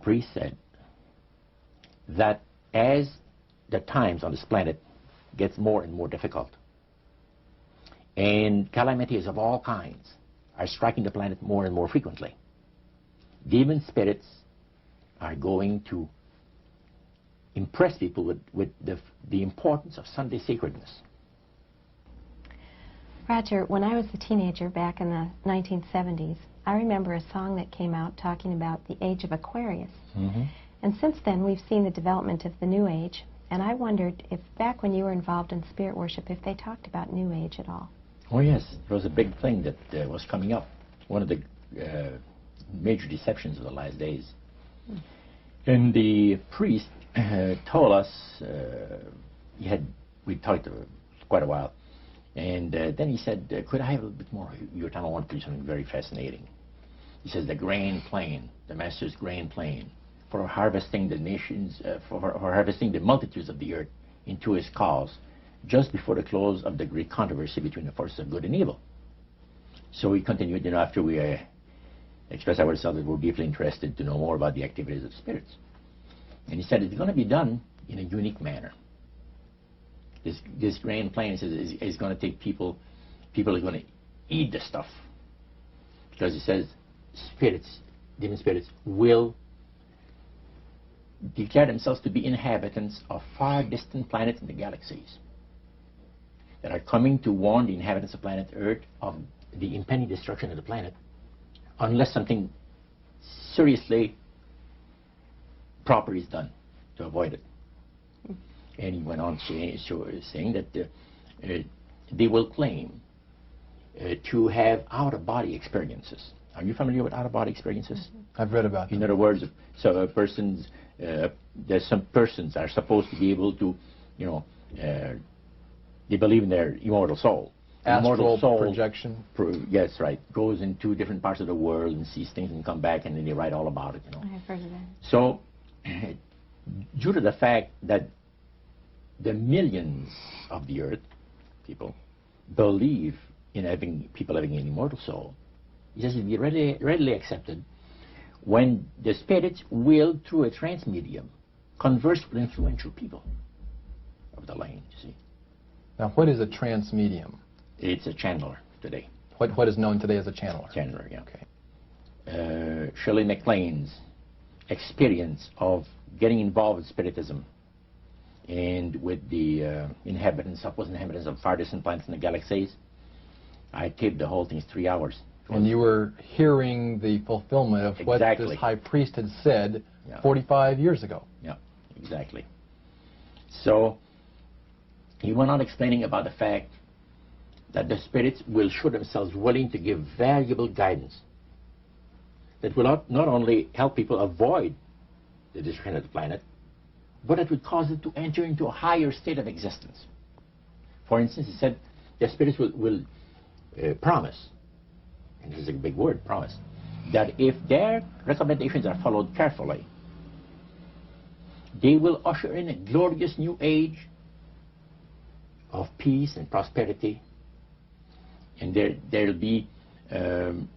priest said that as the times on this planet gets more and more difficult, and calamities of all kinds are striking the planet more and more frequently, demon spirits are going to impress people with the importance of Sunday sacredness. Roger, when I was a teenager back in the 1970s, I remember a song that came out talking about the age of Aquarius. Mm-hmm. And since then, we've seen the development of the New Age, and I wondered if back when you were involved in spirit worship, if they talked about New Age at all. Oh yes, it was a big thing that was coming up. One of the major deceptions of the last days. Mm. And the priest told us, we talked quite a while, and then he said, could I have a little bit more? Your time I want to do something very fascinating. He says the grand plan, the master's grand plan for harvesting the nations, for harvesting the multitudes of the earth into his cause, just before the close of the great controversy between the forces of good and evil. So we continued, after we expressed ourselves that we're deeply interested to know more about the activities of spirits. And he said it's going to be done in a unique manner. This grand plan is going to take people are going to eat the stuff. Because he says spirits, demon spirits, will declare themselves to be inhabitants of far distant planets in the galaxies that are coming to warn the inhabitants of planet Earth of the impending destruction of the planet unless something seriously proper is done to avoid it. And he went on saying that they will claim to have out-of-body experiences. Are you familiar with out-of-body experiences? I've read about them. In other words, so there's some persons are supposed to be able to, they believe in their immortal soul. Astral soul projection? Yes, right. Goes into different parts of the world and sees things and come back and then they write all about it, I've heard of that. So, due to the fact that the millions of the earth, people, believe in people having an immortal soul, he says it will be readily accepted when the spirits will, through a trance medium, converse with influential people of the land, you see. Now, what is a trance medium? It's a channeler today. What is known today as a channeler? Channeler, yeah. Okay. Shirley MacLaine's experience of getting involved with spiritism and with the supposed inhabitants of far distant planets in the galaxies, I taped the whole thing. It's 3 hours. And you were hearing the fulfillment of what this high priest had said 45 years ago. Yeah, exactly. So he went on explaining about the fact that the spirits will show themselves willing to give valuable guidance that will not only help people avoid the destruction of the planet, but it would cause it to enter into a higher state of existence. For instance, he said the spirits will promise, and this is a big word, promise, that if their recommendations are followed carefully, they will usher in a glorious new age of peace and prosperity, and there'll be there'll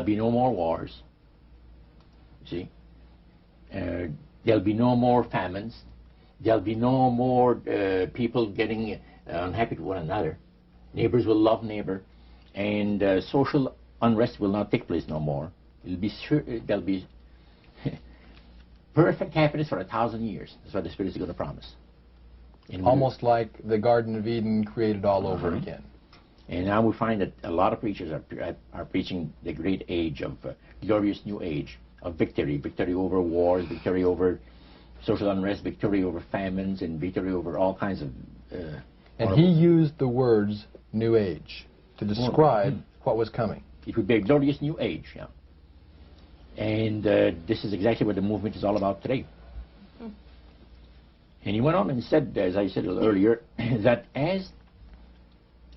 be no more wars, you see. There'll be no more famines. There'll be no more people getting unhappy with one another. Neighbors will love neighbor, and social unrest will not take place no more. There'll be perfect happiness for 1,000 years. That's what the Spirit is going to promise. Almost like the Garden of Eden created all over again. And now we find that a lot of preachers are preaching the great age of glorious new age of victory over wars, victory over social unrest, victory over famines, and victory over all kinds of... and he used the words New Age to describe what was coming. It would be a glorious new age, yeah. And this is exactly what the movement is all about today. And he went on and said, as I said earlier, that as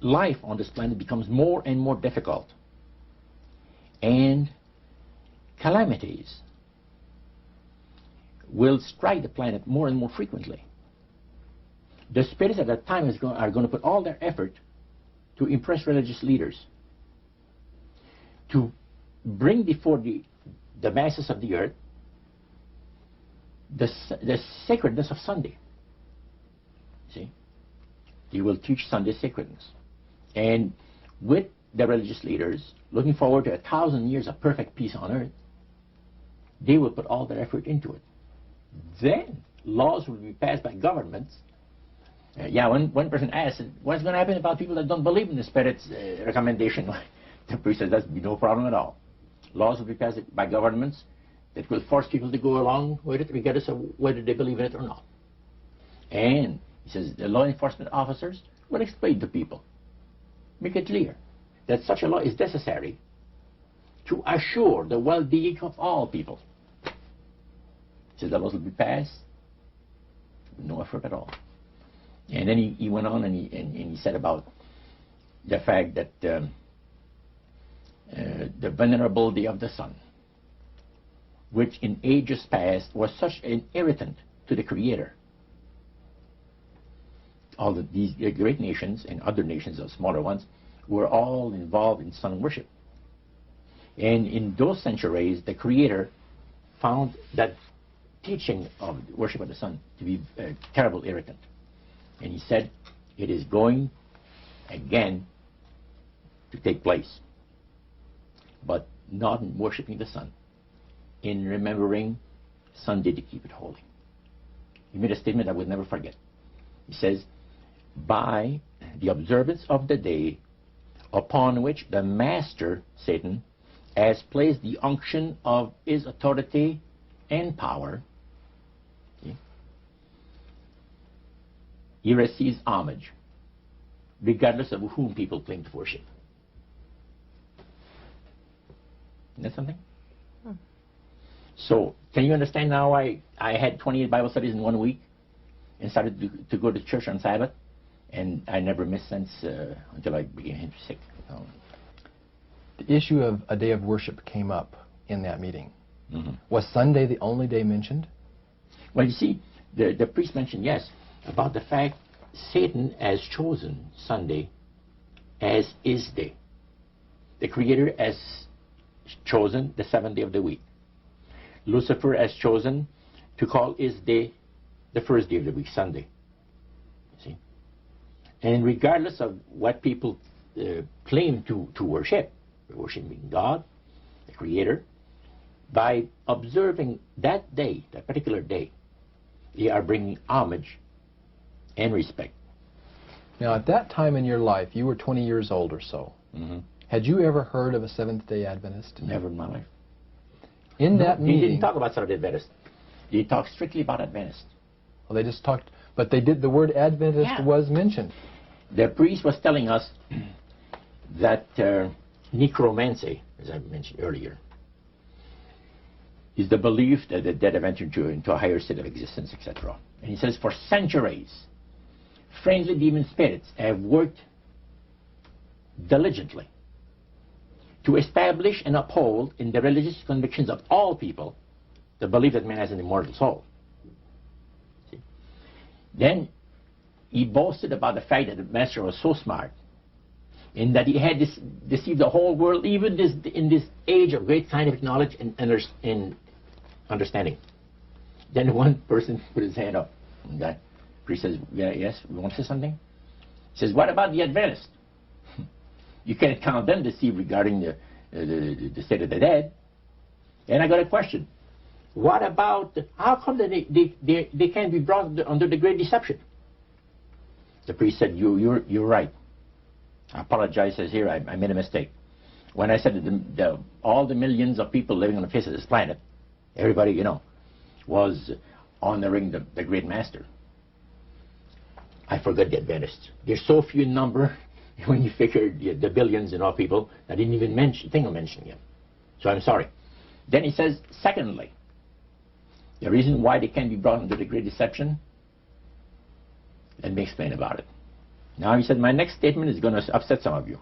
life on this planet becomes more and more difficult, and calamities will strike the planet more and more frequently, the spirits at that time are going to put all their effort to impress religious leaders, to bring before the the masses of the earth the sacredness of Sunday. See? They will teach Sunday sacredness. And with the religious leaders looking forward to 1,000 years of perfect peace on earth, they will put all their effort into it. Then laws will be passed by governments. One person asked, what's going to happen about people that don't believe in the Spirit's recommendation? The priest says, that's no problem at all. Laws will be passed by governments that will force people to go along with it, regardless of whether they believe in it or not. And he says the law enforcement officers will explain to people, make it clear that such a law is necessary to assure the well-being of all people. He says the laws will be passed with no effort at all. And then he went on and he said about the fact that the venerability of the sun, which in ages past was such an irritant to the Creator. All of these great nations and other nations, of smaller ones, were all involved in sun worship. And in those centuries, the Creator found that teaching of worship of the sun to be a terrible irritant. And he said, it is going again to take place, but not in worshiping the sun, in remembering Sunday to keep it holy. He made a statement I would never forget. He says, by the observance of the day upon which the master, Satan, has placed the unction of his authority and power, he receives homage, regardless of whom people claim to worship. Isn't that something? So, can you understand now why I had 28 Bible studies in 1 week and started to go to church on Sabbath? And I never missed since until I became sick. The issue of a day of worship came up in that meeting. Was Sunday the only day mentioned? Well, you see, the priest mentioned, yes, about the fact Satan has chosen Sunday as his day. The Creator has chosen the seventh day of the week. Lucifer has chosen to call his day the first day of the week, Sunday. See? And regardless of what people claim to worship, worshiping God, the Creator, by observing that day, that particular day, they are bringing homage and respect. Now, at that time in your life, you were 20 years old or so. Had you ever heard of a Seventh Day Adventist? Never in my life. In that meeting... They didn't talk about Seventh Day Adventist. They talked strictly about Adventist. Well, they just talked... But they did... The word Adventist was mentioned. The priest was telling us that necromancy, as I mentioned earlier, is the belief that the dead have entered into a higher state of existence, etc. And he says, for centuries, friendly demon spirits have worked diligently to establish and uphold in the religious convictions of all people the belief that man has an immortal soul. See? Then he boasted about the fact that the master was so smart in that he had deceived the whole world, even in this age of great scientific knowledge and understanding. Then one person put his hand up. And that priest says, yes, we want to say something? He says, what about the Adventists? You can't count them deceived regarding the state of the dead. And I got a question. What about, how come that they can't be brought under the great deception? The priest said, you're right. I apologize, says here, I made a mistake. When I said that all the millions of people living on the face of this planet, everybody, was honoring the great master. I forgot the Adventists. They're so few in number, when you figure the billions and all people, I didn't even think of mentioning it. So I'm sorry. Then he says, secondly, the reason why they can't be brought under the great deception, let me explain about it. Now he said, my next statement is going to upset some of you.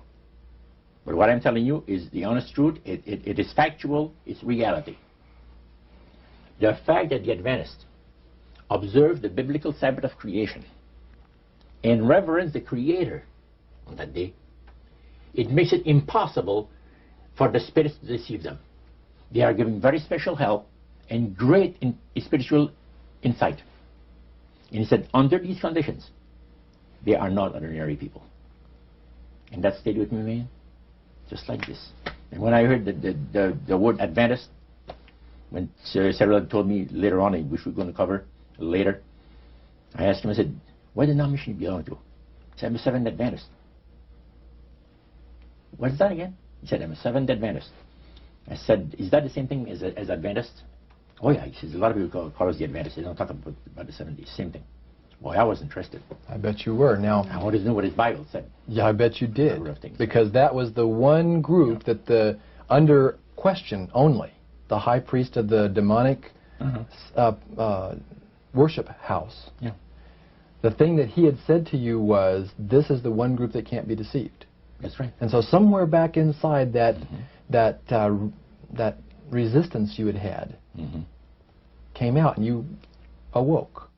But what I'm telling you is the honest truth. It is factual. It's reality. The fact that the Adventists observe the biblical Sabbath of creation and reverence the Creator on that day, it makes it impossible for the spirits to deceive them. They are giving very special help and great spiritual insight. And he said, under these conditions, they are not ordinary people. And that stayed with me, man, just like this. And when I heard the word Adventist, when several told me later on, which we're going to cover later, I asked him, I said, what denomination do you belong to? He said, I'm a Seventh Adventist. What's that again? He said, I'm a Seventh Adventist. I said, is that the same thing as Adventist? Oh yeah, he says, a lot of people call us the Adventists. They don't talk about the 70s. Same thing. Boy, I was interested. I bet you were. Now, I wanted to know what his Bible said. Yeah, I bet you did. Because that was the one group that under question only, the high priest of the demonic worship house. Yeah. The thing that he had said to you was, this is the one group that can't be deceived. That's right. And so somewhere back inside that that resistance you had came out, and you awoke.